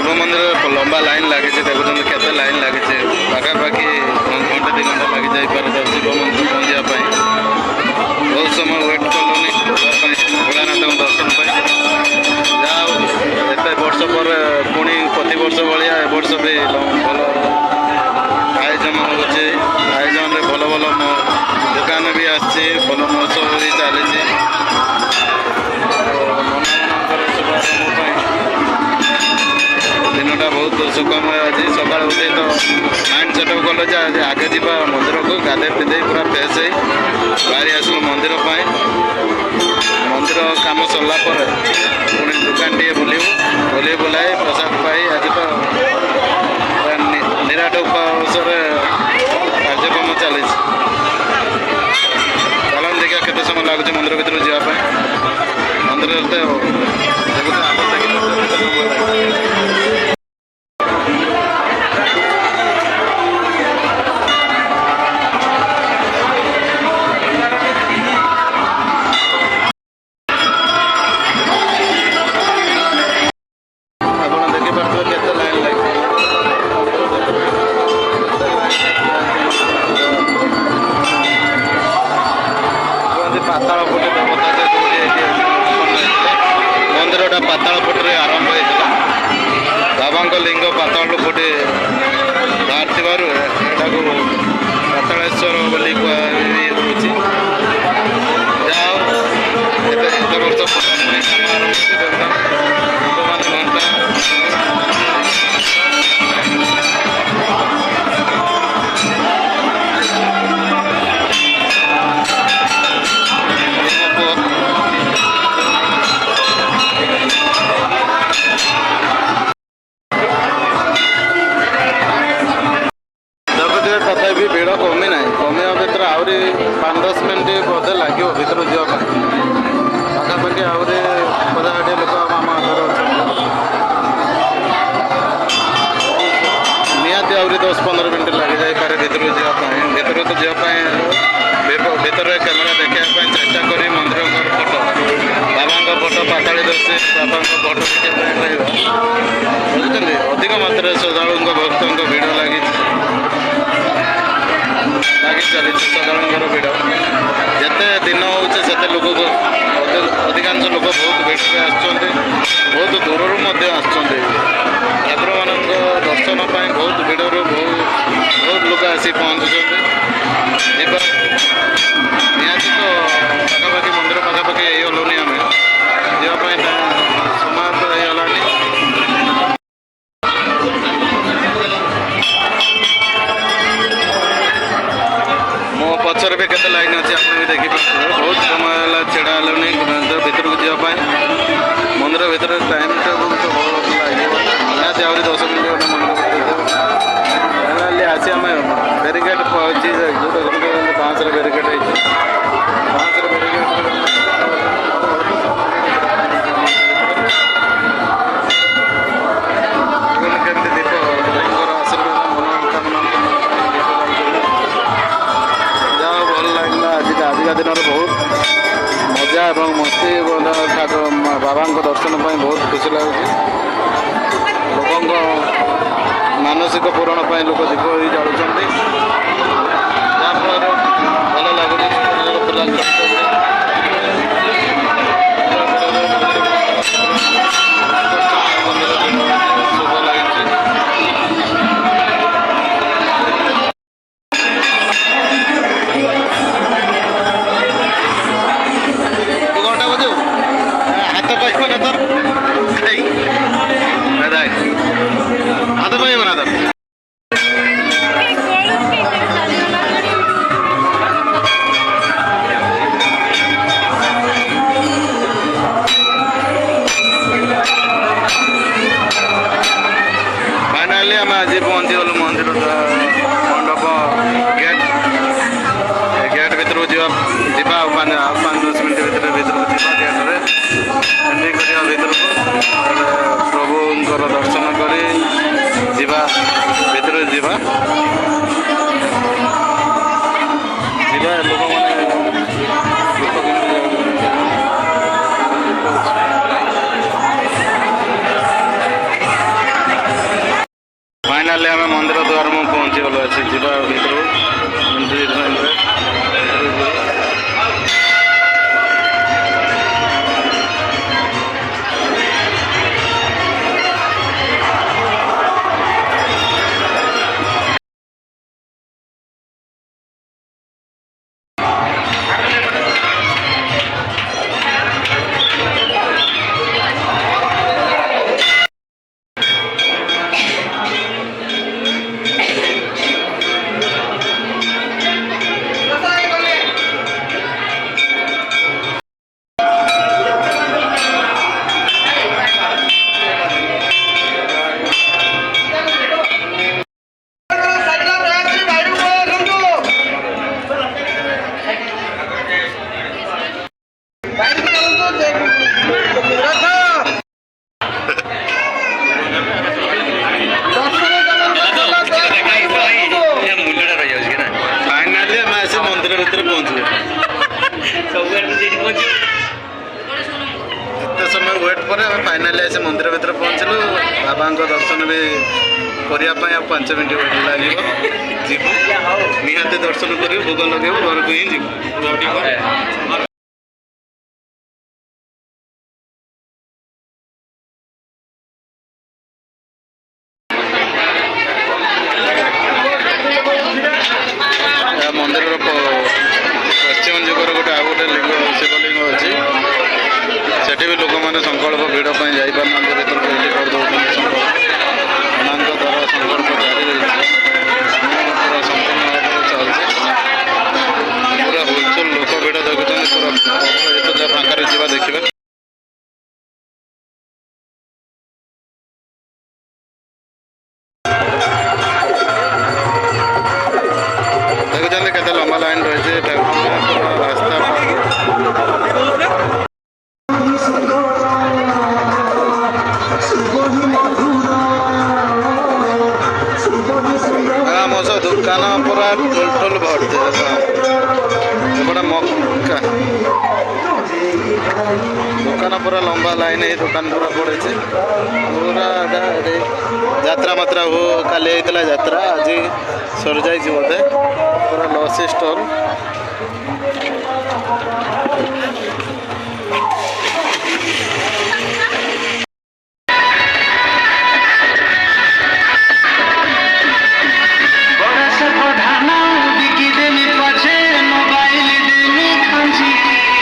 शिव मंदिर लंबा लाइन लगी देखुं केते लाइन लगी पाखापाखि घंटे 2 घंटा लगी जापे शिव मंदिर पहुँचापी बहुत समय वेट कलुनी भोलानाथ दर्शन जाओ एत वर्ष पर पुणी प्रति वर्ष भाया ए वर्ष भी भल आयोजन होजन भल भल दुकान भी आसी भल महोत्सव भी चली दिनटा बहुत सुखमय आज सका उठे तो माइंड सेटअप कल जे आगे जा मंदिर को गाधे पिधे पूरा फ्रेश हो बाहरी आसलु मंदिर मंदिर कम सरला पुणी दुकान टे बुल बुलाए प्रसाद पाई आज तो निराट उपवासर कार्यक्रम चली चलन देखा केते समय लगुच मंदिर भर जावाई मंदिर देखते आप देखिए पाताल फुटे देवता मंदिरटा पाताल फुटे आरंभ होता बाबा लिंग पाताल फुटे बाहर थी पातालेश्वर बोली कहुच्छी जाओ एत वर्ष काम आरंभ घंटा तथापि भिड़ कमी ना कमिया भर आहरी 5-10 मिनट बोधे लगे भर जावाई पाखापाखि आहरी 50-60 लोक आम आगे निहाती आहरी 10-15 मिनट लगी जापे भर जावाई भर तो जावाई भर कैमेरा देखापी चेष्टा करी मंदिर फोटो बाबा फोटो पाताली दर्शी बाबा फोटो बुझुं अधिक मात्रा श्रद्धालु भक्तों भिड़ लगी चली श्रद्धालुर भिड़ जिते दिन होते लोक अधिकांश लोक बहुत भिड़ बहुत दूर ठाकुर मान दर्शन बहुत भिड़ बहुत लोग आसी पहुँचुं निहाती तो पाखापाखि मंदिर पाखापाखि गलुनि आम जावाई समय तो होगलानी मो पचर भी केते लाइन अच्छे आप देखिए बहुत समय छेड़ा हेलुनि भर को जावाई मंदिर भर टाइम टेबुल तो भल लगे निहाती आहरी 10 मिनट मंदिर आसी आम बेरिकेड पहुँची जो 5 बेरिकेड केमती दीप आशीर्वाद मनोकामना जहाँ भल लगे आजिका दिन में बहुत मजा और मस्ती बाबा दर्शन पर बहुत खुशी लगुच लोक मानसिक पूरण लोक दीप जलुंट जहाँफल भल लगुच शुभ लगी घंटा बजे हाथ पाइब ना तर हाथ पाइब ना तर फाइनाली आम आज पहुँची गलु मंदिर मंडप गेट भर जा 5-10 मिनट भर गेट्रे एंट्री करवा भर को प्रभुंर दर्शन कर भर जावा लोक मैंने फाइनाली आम मंदिर द्वार में पहुँची गलु अच्छे जीवा भर फाइनाली आम आसी मंदिर भितर पहुँचले एत समय वेट पर फाइनाली आसी मंदिर भितर पहुँचलु बाबा दर्शन भी करने 5 मिनट वेट लगे जीवु निहाती दर्शन कर भोग लगे घर को ही जीवु मंदिर पश्चिम जुगर गोटे आउ गोटे लिंग शिवलिंग अच्छी सेठी भी लोक मैंने संकल्प भिड़ पर जापार भर एंट्री करदे संकल्प अनंत द्वारा संकल्प जारी रही पूरा संपूर्ण भाव चलছে पूरा होलसेल लोक भिड़ देखुं पूरा फाँकार जावा देखिए देखुं केते लंबा लाइन रही रास्ता मोस दुकान पूरा टोल भरते एपटे मक्का दुकान पूरा लंबा लाइन है दुकान पूरा पड़े पूरा यात्रा मात्रा हो काली होता यात्रा आज सर जाए बोधे पूरा लसी स्टल